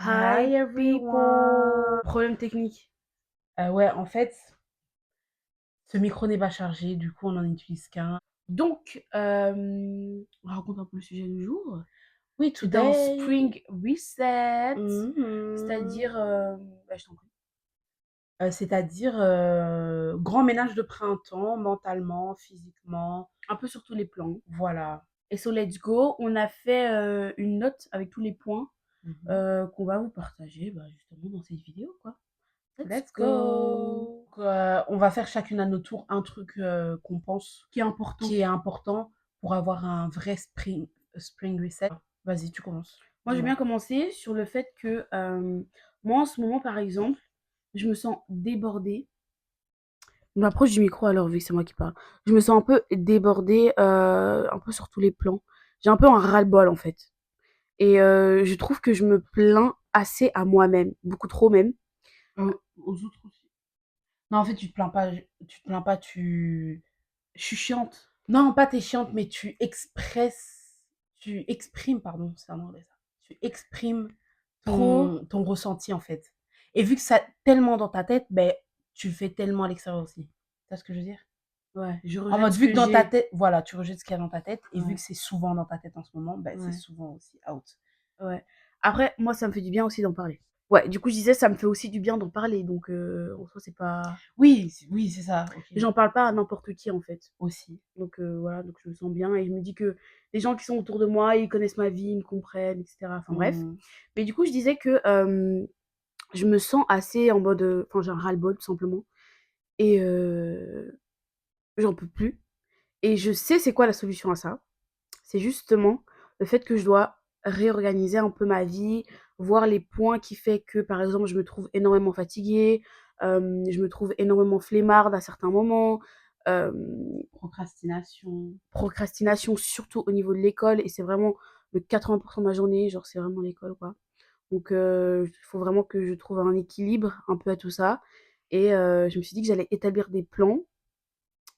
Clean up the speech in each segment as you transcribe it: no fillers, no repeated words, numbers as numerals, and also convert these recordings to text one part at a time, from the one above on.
Hi everyone. Problème technique. Ouais, en fait, ce micro n'est pas chargé, du coup, on n'en utilise qu'un. Donc, on raconte un peu le sujet du jour. Oui, C'est un today. spring reset, Mhm. c'est-à-dire, je t'en prie. C'est-à-dire grand ménage de printemps, mentalement, physiquement. Un peu sur tous les plans. Voilà. Et so let's go. On a fait une note avec tous les points Mhm. qu'on va vous partager justement dans cette vidéo, quoi. Let's Let's go. go. On va faire chacune à notre tour un truc qu'on pense Qui est important. qui est important pour avoir un vrai spring reset. Vas-y, tu commences. Moi, je vais Dis-moi. bien commencer sur le fait que moi, en ce moment, par exemple, je me sens débordée. Je m'approche du micro alors, vu que c'est moi qui parle. Je me sens un peu débordée, un peu sur tous les plans. J'ai un peu un ras-le-bol, en fait. Et je trouve que je me plains assez à moi-même, beaucoup trop même. Aux autres aussi. Non, en fait, Je suis chiante. non, pas t'es chiante, mais tu exprimes, pardon, c'est un anglais ça. Tu exprimes Trop. ton ressenti, en fait. Et vu que ça tellement dans ta tête, ben, tu le fais tellement à l'extérieur aussi. Tu vois ce que je veux dire? Ouais, je En rejette mode, ce vu que que dans ta j'ai. tête, voilà, tu rejettes ce qu'il y a dans ta tête, et vu Ouais, que c'est souvent dans ta tête en ce moment, ben, c'est ouais, souvent aussi out. ouais. Après, moi, ça me fait du bien aussi d'en parler. Ouais, du coup, je disais, ça me fait aussi du bien d'en parler. Donc, en soi, c'est pas. Oui, oui, c'est ça, ok. J'en parle pas à n'importe qui, en fait. Aussi. Donc, voilà, donc je me sens bien. Et je me dis que les gens qui sont autour de moi, ils connaissent ma vie, ils me comprennent, etc. Enfin, bref. Hmm. Mais du coup, je disais que je me sens assez en mode. Enfin, j'ai un ras-le-bol, tout simplement. Et j'en peux plus. Et je sais c'est quoi la solution à ça. C'est justement le fait que je dois réorganiser un peu ma vie, voir les points qui fait que, par exemple, je me trouve énormément fatiguée, je me trouve énormément flemmarde à certains moments, Procrastination. procrastination surtout au niveau de l'école et c'est vraiment le 80 de ma journée, genre c'est vraiment l'école quoi. Donc il faut vraiment que je trouve un équilibre un peu à tout ça et je me suis dit que j'allais établir des plans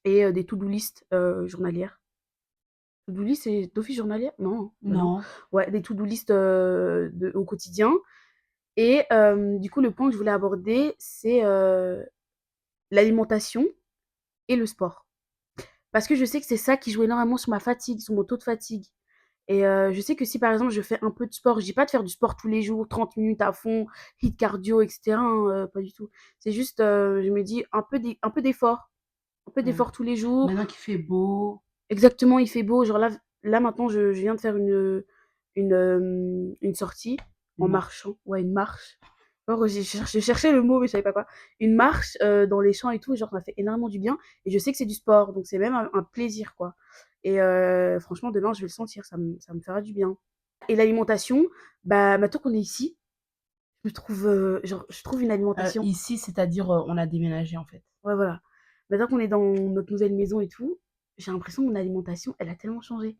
et des to-do list, journalières. To-do list, c'est d'office journalière? Non, bah non. Non. Ouais, des to-do list, au quotidien et du coup, le point que je voulais aborder, c'est, l'alimentation et le sport. Parce que je sais que c'est ça qui joue énormément sur ma fatigue, sur mon taux de fatigue et je sais que si, par exemple, je fais un peu de sport, je dis pas de faire du sport tous les jours, 30 minutes à fond, hit cardio et cetera, hein, pas du tout. C'est juste, je me dis un peu Ouais. d'effort tous les jours. Maintenant qu'il fait beau. Exactement, il fait beau. Genre là maintenant, je viens de faire une sortie Une en marche. marchant. Ouais, une marche. Genre, je cherchais le mot, mais je savais pas quoi. Une marche dans les champs et tout. Et genre, ça m'a fait énormément du bien. Et je sais que c'est du sport. Donc, c'est même un plaisir, quoi. Et franchement, demain, je vais le sentir. Ça me fera du bien. Et l'alimentation, bah, maintenant qu'on est ici, genre, je trouve une alimentation. Ici, c'est-à-dire, on a déménagé, en fait. Ouais, voilà. Maintenant qu'on est dans notre nouvelle maison et tout, j'ai l'impression que mon alimentation, elle a tellement changé.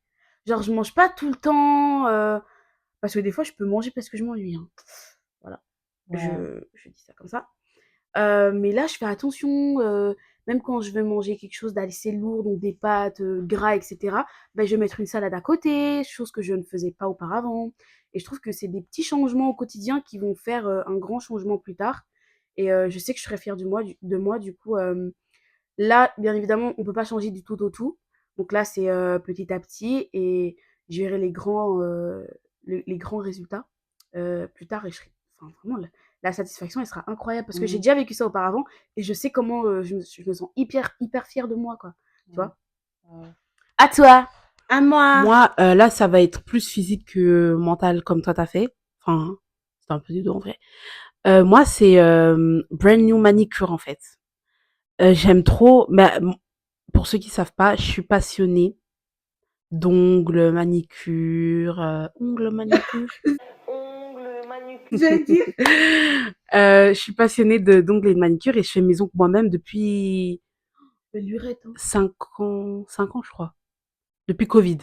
Genre, je mange pas tout le temps, parce que des fois, je peux manger parce que je m'ennuie, hein. Voilà, Ouais. je dis ça comme ça. Mais là, je fais attention, même quand je veux manger quelque chose d'assez lourd, donc des pâtes, gras, et cetera, bah, je vais mettre une salade à côté, chose que je ne faisais pas auparavant. Et je trouve que c'est des petits changements au quotidien qui vont faire un grand changement plus tard. Et je sais que je serai fière de moi, du coup, là, bien évidemment, on peut pas changer du tout au tout. Donc là, c'est petit à petit et je verrai les grands résultats plus tard et je serai, enfin, vraiment, la satisfaction, elle sera incroyable parce que j'ai Mmh. déjà vécu ça auparavant et je sais comment je me sens hyper fière de moi, quoi. Tu Ouais. vois? À toi! À moi! Moi, là, ça va être plus physique que mental comme toi t'as fait. Enfin, c'est un peu des 2 en vrai. Moi, c'est, brand new manicure en fait. J'aime trop bah, pour ceux qui savent pas, je suis passionnée d'ongles, manicure, ongles, manicure. Ongles, manucure. J'allais dire. Je suis passionnée de d'ongles et de manicure et je fais mes ongles moi-même depuis Mais lurette, hein. 5 ans je crois. Depuis Covid.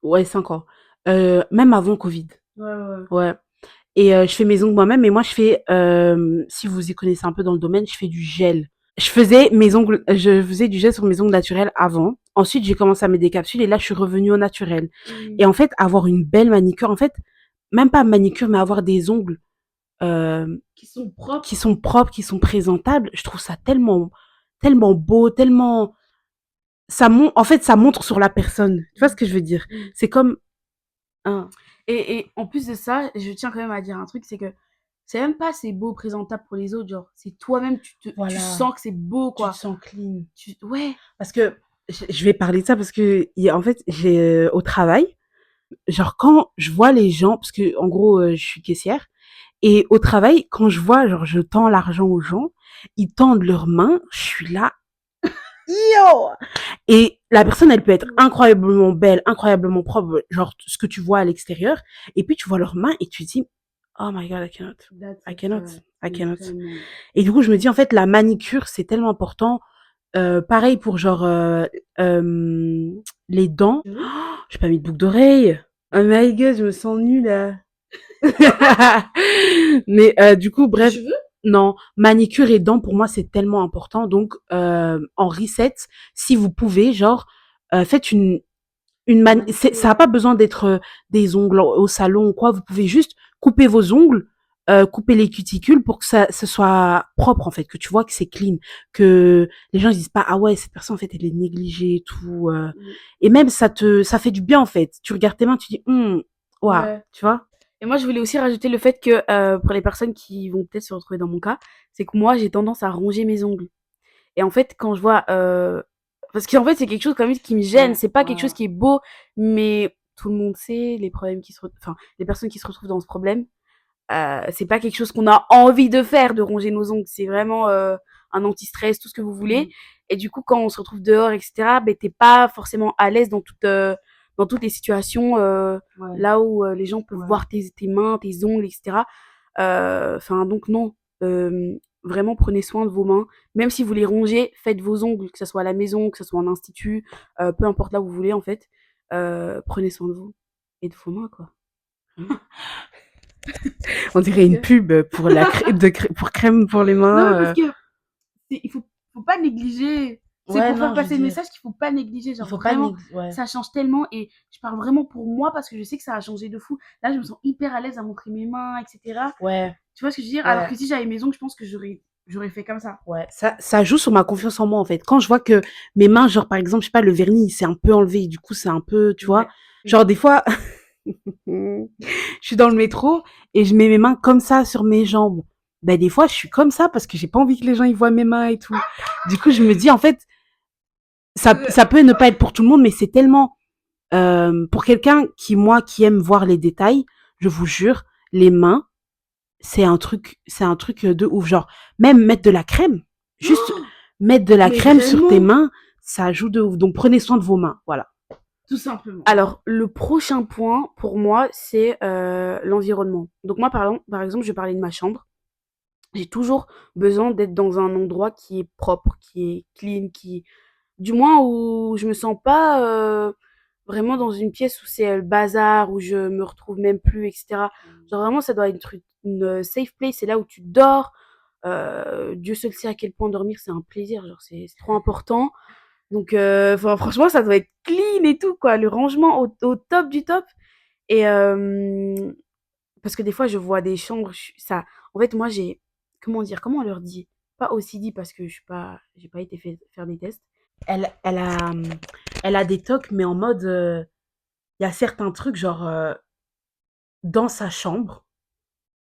Ouais, 5 ans. Même avant Covid. Ouais, ouais, ouais. Ouais. Et je fais mes ongles moi-même et moi je fais, si vous y connaissez un peu dans le domaine, je fais du gel. Je faisais du gel sur mes ongles naturels avant. Ensuite, j'ai commencé à mettre des capsules et là, je suis revenue au naturel. Mmh. Et en fait, avoir une belle manicure, en fait, même pas manicure, mais avoir des ongles. Qui sont propres. qui sont propres, qui sont présentables. Je trouve ça tellement beau, tellement en fait, ça montre sur la personne. Tu vois ce que je veux dire? C'est comme un Et en plus de ça, je tiens quand même à dire un truc, c'est que c'est même pas c'est beau, présentable pour les autres, genre, c'est toi-même, tu voilà, sens que c'est beau, tu te quoi. sens clean. Ouais. Parce que je vais parler de ça parce que en fait, j'ai au travail, genre quand je vois les gens, parce que en gros, je suis caissière, et au travail, quand je vois, genre, je tends l'argent aux gens, ils tendent leurs mains, je suis là, yo! Et la personne, elle peut être incroyablement belle, incroyablement propre, genre ce que tu vois à l'extérieur, et puis tu vois leurs mains et tu te dis, oh my god, I cannot, That's I a cannot, fact. I Mais cannot. vraiment. Et du coup, je me dis, en fait, la manicure, c'est tellement important. Pareil pour genre les dents. Tu veux? Oh, j'ai pas mis de boucle d'oreille. Oh my god, je me sens nulle là. Mais du coup, Des bref, cheveux? non, manicure et dents pour moi c'est tellement important. Donc en reset, si vous pouvez, genre faites ça n'a pas besoin d'être des ongles au salon ou quoi. Vous pouvez juste couper vos ongles, couper les cuticules pour que ça ce soit propre en fait, que tu vois que c'est clean, que les gens ils disent pas ah ouais cette personne en fait elle est négligée et tout. Et même ça fait du bien en fait. Tu regardes tes mains, tu dis waouh, Ouais. tu vois. Et moi, je voulais aussi rajouter le fait que, pour les personnes qui vont peut-être se retrouver dans mon cas, c'est que moi, j'ai tendance à ronger mes ongles. Et en fait, quand je vois, parce qu'en fait, c'est quelque chose quand même qui me gêne. Ouais, C'est pas ouais, quelque chose ouais. qui est beau, mais tout le monde sait les problèmes enfin, les personnes qui se retrouvent dans ce problème. C'est pas quelque chose qu'on a envie de faire, de ronger nos ongles. C'est vraiment un anti-stress, tout ce que vous voulez. Et du coup, quand on se retrouve dehors, etc., ben, t'es pas forcément à l'aise dans toutes les situations Ouais. là où les gens peuvent Ouais. voir tes mains, tes ongles, etc. Enfin, donc non. Vraiment, prenez soin de vos mains. Même si vous les rongez, faites vos ongles, que ce soit à la maison, que ce soit en institut, peu importe là où vous voulez, en fait. Prenez soin de vous et de vos mains, quoi. Vraiment. On dirait une pub pour la crème pour crème pour les Non, mais mains. parce que faut pas négliger. C'est Ouais, pour faire non, je veux passer le dire, message qu'il faut pas négliger. il Genre faut pas vraiment, négliger. Ouais. ça change tellement. Et je parle vraiment pour moi parce que je sais que ça a changé de fou. Là, je me sens hyper à l'aise à montrer mes mains, etc. Ouais, Tu vois ce que je veux dire? Alors ouais, que si j'avais mes ongles, je pense que j'aurais fait comme ça. ouais. Ça joue sur ma confiance en moi, en fait. Quand je vois que mes mains, genre, par exemple, je sais pas, le vernis, c'est un peu enlevé, du coup, c'est un peu, tu vois. Ouais. Genre, des fois, je suis dans le métro et je mets mes mains comme ça sur mes jambes. Ben, des fois, je suis comme ça parce que j'ai pas envie que les gens, ils voient mes mains et tout. Du coup, je me dis, en fait, ça peut ne pas être pour tout le monde, mais c'est tellement, pour quelqu'un qui aime voir les détails, je vous jure, les mains, c'est un truc de ouf. Genre, même mettre de la crème, juste mettre de la Mais crème sur tes vraiment, mains, ça joue de ouf. Donc, prenez soin de vos mains. Voilà. tout simplement. Alors, le prochain point pour moi, c'est l'environnement. Donc moi, par exemple, je vais parler de ma chambre. J'ai toujours besoin d'être dans un endroit qui est propre, qui est clean, du moins où je me sens pas vraiment dans une pièce où c'est le bazar, où je me retrouve même plus, etc. Genre vraiment, ça doit être une safe place, c'est là où tu dors. Dieu seul sait à quel point dormir, c'est un plaisir, genre c'est trop important. Donc, enfin, franchement, ça doit être clean et tout, quoi. Le rangement au top du top. Et parce que des fois, je vois des chambres, ça. En fait, moi, comment dire, comment on leur dit? Pas OCD parce que j'ai pas été faire des tests. Elle, elle a, hum, elle a des tocs, mais en mode, il y a certains trucs, genre, dans sa chambre.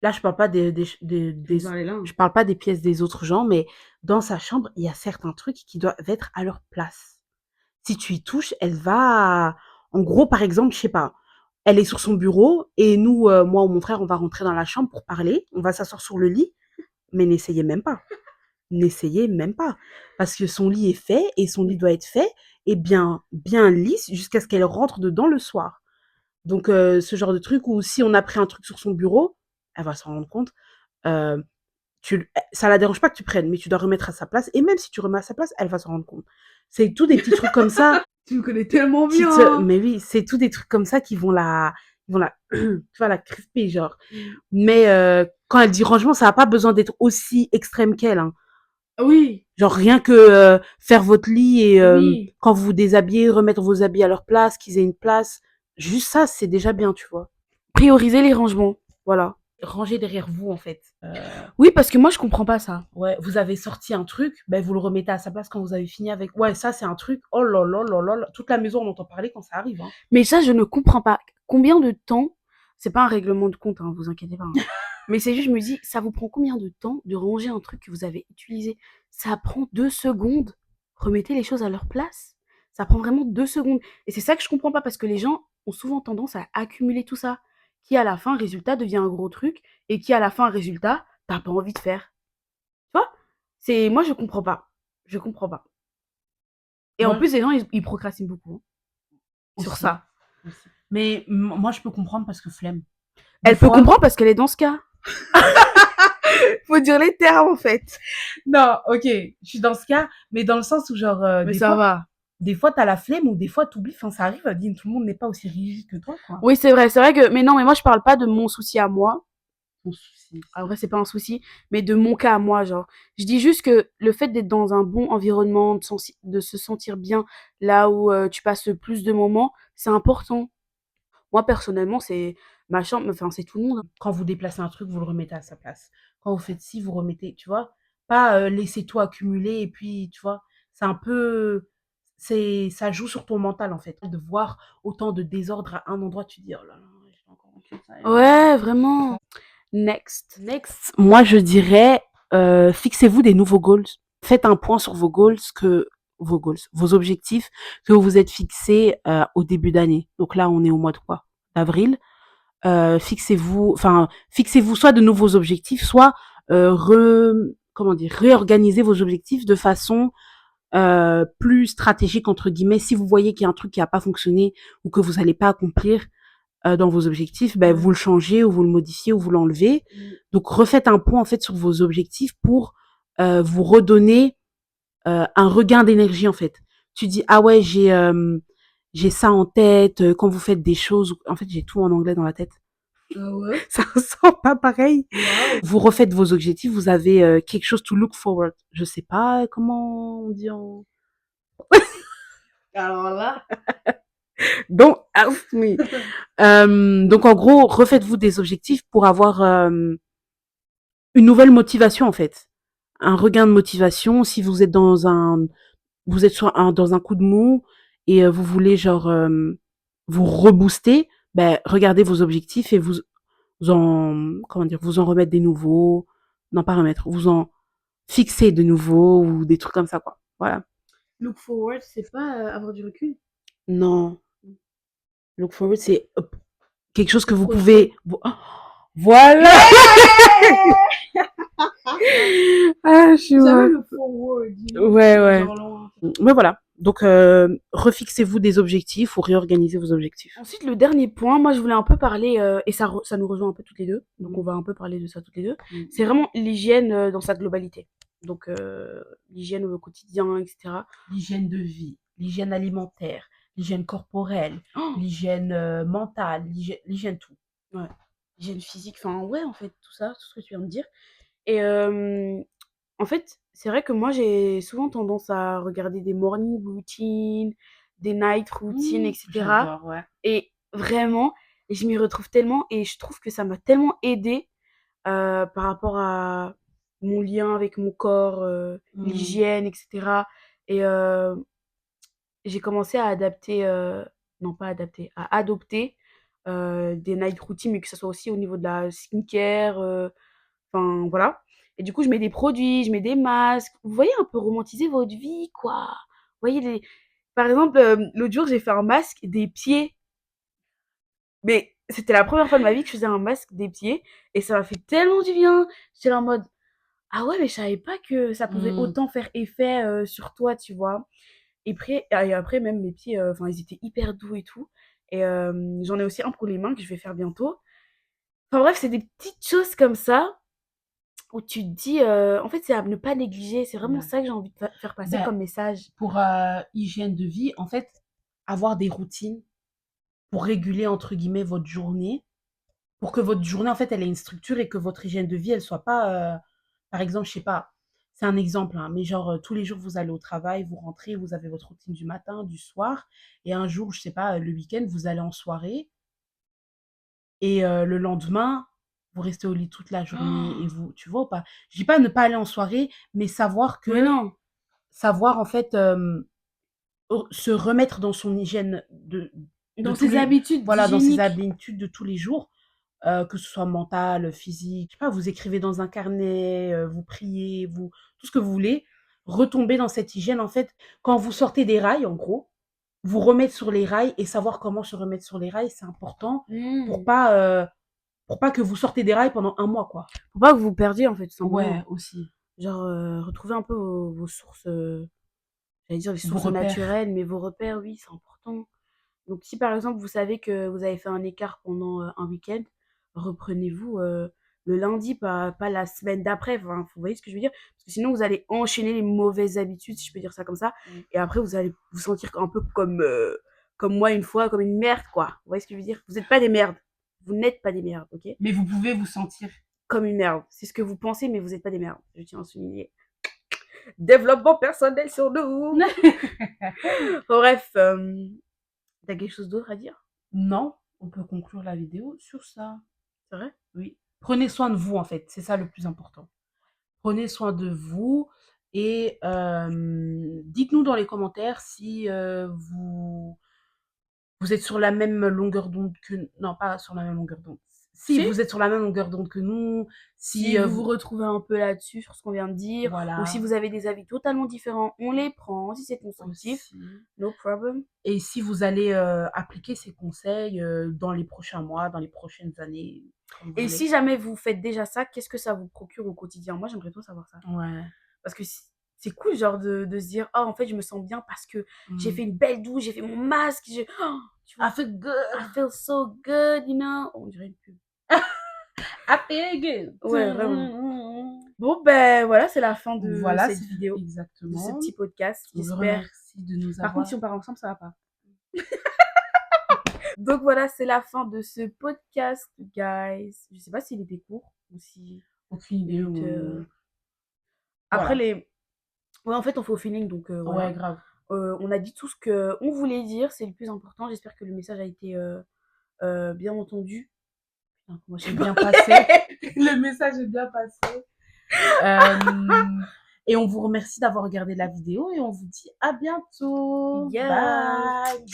Là, je parle pas Tu veux parler là, hein. je parle pas des pièces des autres gens, mais dans sa chambre, il y a certains trucs qui doivent être à leur place. Si tu y touches, elle va, en gros, par exemple, je sais pas, elle est sur son bureau et nous, moi ou mon frère, on va rentrer dans la chambre pour parler. On va s'asseoir sur le lit, mais n'essayez même pas. N'essayez même pas. Parce que son lit est fait et son lit Oui. doit être fait et bien lisse jusqu'à ce qu'elle rentre dedans le soir. Donc, ce genre de truc où si on a pris un truc sur son bureau, elle va s'en rendre compte. Euh, ça la dérange pas que tu prennes, mais tu dois remettre à sa place. Et même si tu remets à sa place, elle va s'en rendre compte. C'est tout des petits trucs comme ça Tu me connais tellement qui bien. mais oui, c'est tout des trucs comme ça qui vont la, tu vois, la crisper, genre. Mais quand elle dit rangement, ça n'a pas besoin d'être aussi extrême qu'elle, hein. Oui, Genre rien que faire votre lit et oui. quand vous vous déshabillez, remettre vos habits à leur place, qu'ils aient une place. Juste ça, c'est déjà bien, tu vois. Prioriser les rangements. Voilà. rangé derrière vous, en fait. Oui, parce que moi, je comprends pas ça. Ouais, vous avez sorti un truc, ben vous le remettez à sa place quand vous avez fini avec. Ouais, ça, c'est un truc. Oh là là là là là. Toute la maison, on entend parler quand ça arrive, hein. Mais ça, je ne comprends pas. Combien de temps, c'est pas un règlement de compte, hein, vous inquiétez pas, hein. Mais c'est juste, je me dis, ça vous prend combien de temps de ranger un truc que vous avez utilisé? Ça prend 2 secondes. Remettez les choses à leur place. Ça prend vraiment 2 secondes. Et c'est ça que je comprends pas, parce que les gens ont souvent tendance à accumuler tout ça. Qui à la fin, résultat, devient un gros truc. Et qui à la fin, résultat, t'as pas envie de faire. Tu vois? Moi, je comprends pas. Je comprends pas. Et en Moi plus, les gens, ils procrastinent beaucoup, hein, sur aussi. ça. Aussi. Mais moi, je peux comprendre parce que flemme. Des Elle peut fois. comprendre parce qu'elle est dans ce cas. Faut dire les termes, en fait. Non, ok, je suis dans ce cas, mais dans le sens où, genre, Mais ça va. des fois, t'as la flemme ou des fois, t'oublies. Enfin, ça arrive, Adine, tout le monde n'est pas aussi rigide que toi, quoi. Oui, c'est vrai. C'est vrai que, mais non, mais moi, je parle pas de mon souci à moi. Ton souci. En vrai, c'est pas un souci, mais de mon cas à moi, genre. Je dis juste que le fait d'être dans un bon environnement, de se sentir bien là où tu passes le plus de moments, c'est important. Moi, personnellement, c'est ma chambre, enfin, c'est tout le monde, hein. Quand vous déplacez un truc, vous le remettez à sa place. Quand vous faites ci, vous remettez, tu vois. Pas laisser tout accumuler et puis, tu vois, c'est un peu. Ça joue sur ton mental, en fait. De voir autant de désordre à un endroit, tu te dis, oh là là, je vais encore remplir ça. Ouais, vraiment. Next. Next, moi je dirais, fixez-vous des nouveaux goals. Faites un point sur vos objectifs que vous vous êtes fixés au début d'année. Donc là, on est au mois de quoi? D'avril. Fixez-vous soit de nouveaux objectifs, soit comment dire, réorganisez vos objectifs de façon plus stratégique entre guillemets. Si vous voyez qu'il y a un truc qui n'a pas fonctionné ou que vous n'allez pas accomplir, dans vos objectifs, ben, vous le changez ou vous le modifiez ou vous l'enlevez. Donc refaites un point en fait sur vos objectifs pour vous redonner un regain d'énergie en fait. Tu dis ah ouais j'ai ça en tête quand vous faites des choses. En fait j'ai tout en anglais dans la tête. Ah ouais? Ça ressort pas pareil. Wow. Vous refaites vos objectifs, vous avez quelque chose to look forward. Je sais pas comment on dit en. Alors là. Don't ask me. Donc en gros, refaites-vous des objectifs pour avoir une nouvelle motivation en fait, un regain de motivation. Si vous êtes vous êtes dans un coup de mou et vous voulez genre vous rebooster, ben regardez vos objectifs et vous en comment dire, vous en remettre des nouveaux, non pas remettre, vous en fixer de nouveaux ou des trucs comme ça quoi. Voilà. Look forward, c'est pas avoir du recul. Non, look forward c'est quelque chose que vous Projeter. pouvez. Voilà. Ah, je suis Vous savez morte. le forward, Ouais, ouais. genre loin. Mais voilà. Donc, refixez-vous des objectifs ou réorganisez vos objectifs. Ensuite, le dernier point, moi je voulais un peu parler, et ça nous rejoint un peu toutes les deux, donc on va un peu parler de ça toutes les deux. C'est vraiment l'hygiène dans sa globalité. Donc l'hygiène au quotidien, etc. L'hygiène de vie, l'hygiène alimentaire, l'hygiène corporelle, Oh, l'hygiène mentale, l'hygiène tout. ouais. L'hygiène physique, enfin ouais, en fait, tout ça, tout ce que tu viens de dire. Et en fait, c'est vrai que moi j'ai souvent tendance à regarder des morning routines, des night routines, etc. J'adore, ouais. Et vraiment, je m'y retrouve tellement et je trouve que ça m'a tellement aidée par rapport à mon lien avec mon corps, l'hygiène, etc. Et j'ai commencé à adapter, non pas adapter, à adopter des night routines, mais que ce soit aussi au niveau de la skincare, enfin voilà. Et du coup, je mets des produits, je mets des masques. Vous voyez, un peu romantiser votre vie, quoi. Vous voyez, par exemple, l'autre jour, j'ai fait un masque des pieds. Mais c'était la première fois de ma vie que je faisais un masque des pieds. Et ça m'a fait tellement du bien. J'étais là en mode, ah ouais, mais je savais pas que ça pouvait Mm. autant faire effet sur toi, tu vois. Et après, même mes pieds, enfin, ils étaient hyper doux et tout. Et j'en ai aussi un pour les mains que je vais faire bientôt. Enfin bref, c'est des petites choses comme ça où tu te dis, en fait, c'est à ne pas négliger. C'est vraiment Ouais. ça que j'ai envie de faire passer Ben, comme message. pour hygiène de vie, en fait, avoir des routines pour réguler, entre guillemets, votre journée, pour que votre journée, en fait, elle ait une structure et que votre hygiène de vie, elle soit pas, par exemple, je sais pas, c'est un exemple, hein, mais genre, tous les jours, vous allez au travail, vous rentrez, vous avez votre routine du matin, du soir, et un jour, je sais pas, le week-end, vous allez en soirée, et le lendemain, vous restez au lit toute la journée et Oh, vous, tu vois ou pas? Je dis pas ne pas aller en soirée, mais mais non, savoir en fait, se remettre dans son hygiène de dans tous ses les, habitudes voilà, dans ses hygiéniques. habitudes de tous les jours, que ce soit mentale, physique, je sais pas, vous écrivez dans un carnet, vous priez, vous tout ce que vous voulez, retomber dans cette hygiène, en fait. Quand vous sortez des rails, en gros, vous remettre sur les rails et savoir comment se remettre sur les rails, c'est important Mmh. pour pas que vous sortez des rails pendant un mois, quoi. Faut pas que vous vous perdiez, en fait, tout Ouais, simplement. aussi. Genre, retrouver un peu vos sources, j'allais dire les Vos sources repères. naturelles, mais vos repères, oui, c'est important. Donc si par exemple, vous savez que vous avez fait un écart pendant, un week-end, reprenez-vous, le lundi, pas la semaine d'après. Enfin, vous voyez ce que je veux dire? Parce que sinon vous allez enchaîner les mauvaises habitudes, si je peux dire ça comme ça, Mmh. et après vous allez vous sentir un peu comme moi une fois, comme une merde, quoi. Vous voyez ce que je veux dire? Vous êtes pas des merdes. Vous n'êtes pas des merdes, OK? Mais vous pouvez vous sentir. Comme une merde. C'est ce que vous pensez, mais vous êtes pas des merdes. Je tiens à souligner. Développement personnel sur nous! Bref, tu quelque chose d'autre à dire? Non, on peut conclure la vidéo sur ça. C'est vrai? Oui. Prenez soin de vous, en fait, c'est ça le plus important. Prenez soin de vous et dites-nous dans les commentaires si, vous êtes sur la même longueur d'onde que, non, pas sur la même longueur d'onde. Si Si? vous êtes sur la même longueur d'onde que nous, Si si, vous vous vous, retrouvez un peu là-dessus, sur ce qu'on vient de dire, ou si voilà, vous avez des avis totalement différents, on les prend. Si c'est constructif, aussi. no problem. Et si vous allez, appliquer ces conseils, dans les prochains mois, dans les prochaines années, comme vous Et voulez. si jamais vous faites déjà ça, qu'est-ce que ça vous procure au quotidien? Moi, j'aimerais trop savoir ça. Ouais. Parce que c'est cool, genre, de se dire, oh, en fait, je me sens bien parce que j'ai Mmh. fait une belle douche, j'ai fait mon masque, oh, tu I vois, feel good. I feel so good, you know. On dirait une pub. I feel good. Ouais, vraiment. Bon, ben voilà, c'est la fin de Voilà, cette c'est vidéo, de ce exactement. petit podcast. On vous J'espère. remercie de nous Par contre, avoir. si on part ensemble, ça va pas. Donc voilà, c'est la fin de ce podcast, guys. Je sais pas s'il était court ou si Aucune il y a idée, eu après voilà. les ouais, en fait, on fait au feeling donc Ouais, voilà. grave. On a dit tout ce qu'on voulait dire, c'est le plus important. J'espère que le message a été, bien entendu. Putain, comment je Et sais bien parler? passé. Le message est bien passé. Et on vous remercie d'avoir regardé la vidéo et on vous dit à bientôt. Yes. Bye.